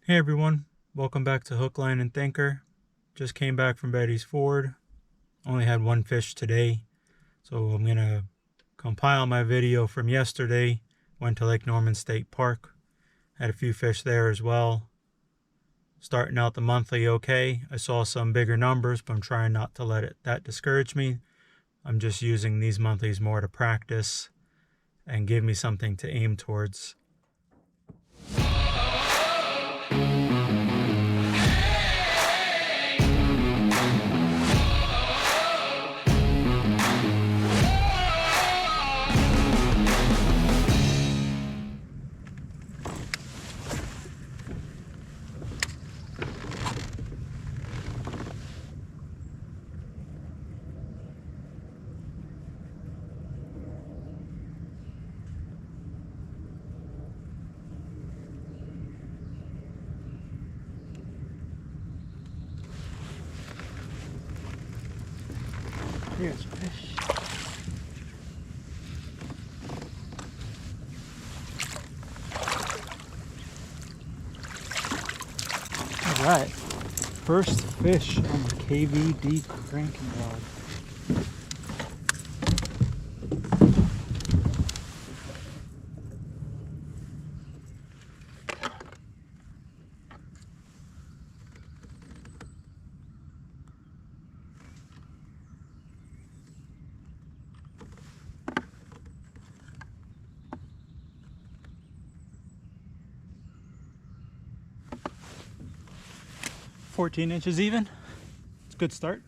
Hey everyone, welcome back to Hook, Line, and Thinker. Just came back from Beattys Ford. Only had one fish today, so I'm going to compile my video from yesterday. Went to Lake Norman State Park. Had a few fish there as well. Starting out the monthly okay. I saw some bigger numbers, but I'm trying not to let that discourage me. I'm just using these monthlies more to practice and give me something to aim towards. Here's fish. Alright, first fish on the KVD cranking rod. $14 inches even. It's a good start.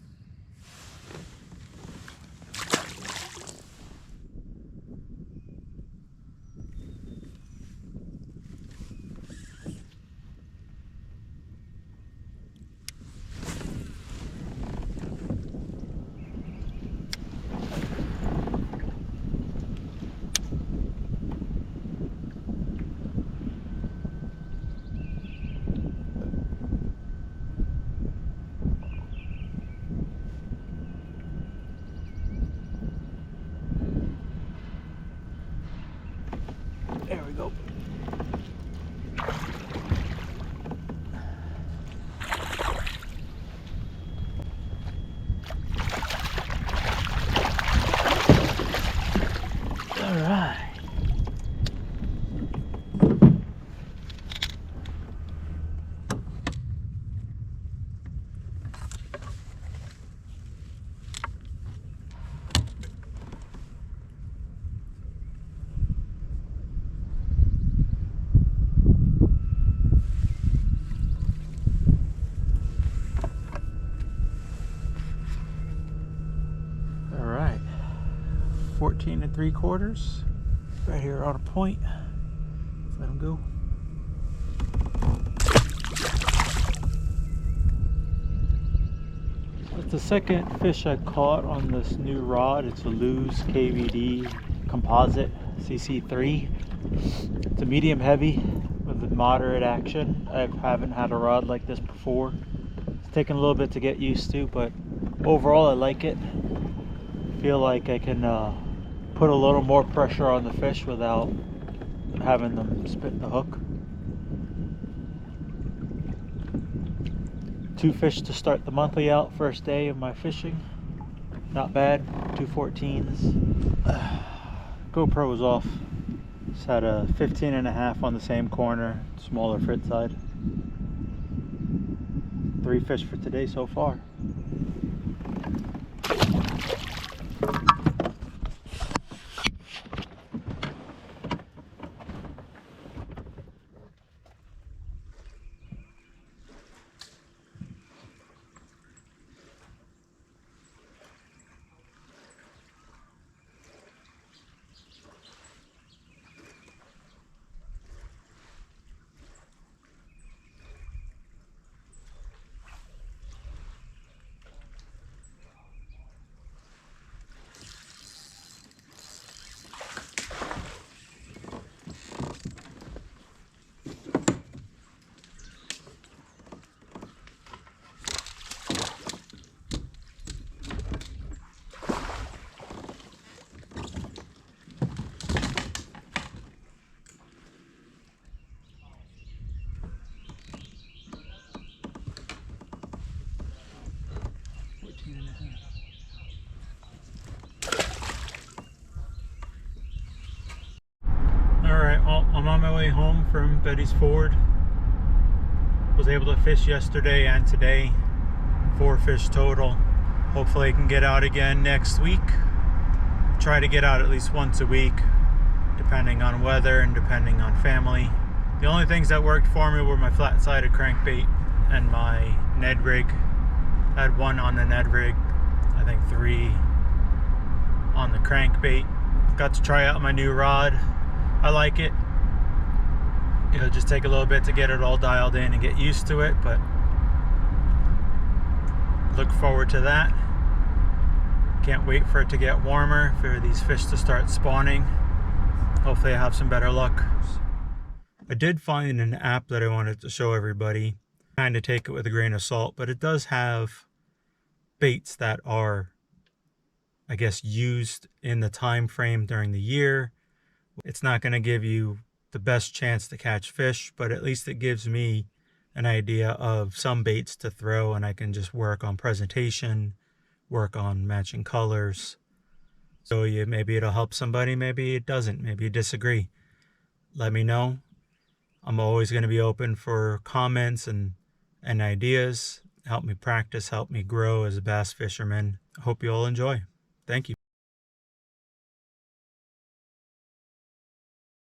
There we go. All right. All right. 14 3/4. Right here on a point. Let him go. That's the second fish I caught on this new rod. It's a loose KVD composite CC3. It's a medium heavy with a moderate action. I haven't had a rod like this before. It's taken a little bit to get used to, but overall I like it. Feel like I can put a little more pressure on the fish without having them spit the hook. 2 fish to start the monthly out, first day of my fishing. Not bad, 2 14s. GoPro was off. Just had a 15.5 on the same corner, smaller fit side. 3 fish for today so far. I'm on my way home from Betty's Ford. Was able to fish yesterday and today. 4 fish total. Hopefully I can get out again next week. Try to get out at least once a week, depending on weather and depending on family. The only things that worked for me were my flat-sided crankbait and my Ned rig. I had 1 on the Ned rig, I think 3 on the crankbait. Got to try out my new rod. I like it. It'll just take a little bit to get it all dialed in and get used to it, but look forward to that. Can't wait for it to get warmer, for these fish to start spawning. Hopefully I have some better luck. I did find an app that I wanted to show everybody. Kind of take it with a grain of salt, but it does have baits that are, I guess, used in the time frame during the year. It's not going to give you the best chance to catch fish, but at least it gives me an idea of some baits to throw, and I can just work on presentation, work on matching colors. So maybe it'll help somebody, maybe it doesn't, maybe you disagree. Let me know. I'm always going to be open for comments and ideas. Help me practice, help me grow as a bass fisherman. I hope you all enjoy. Thank you.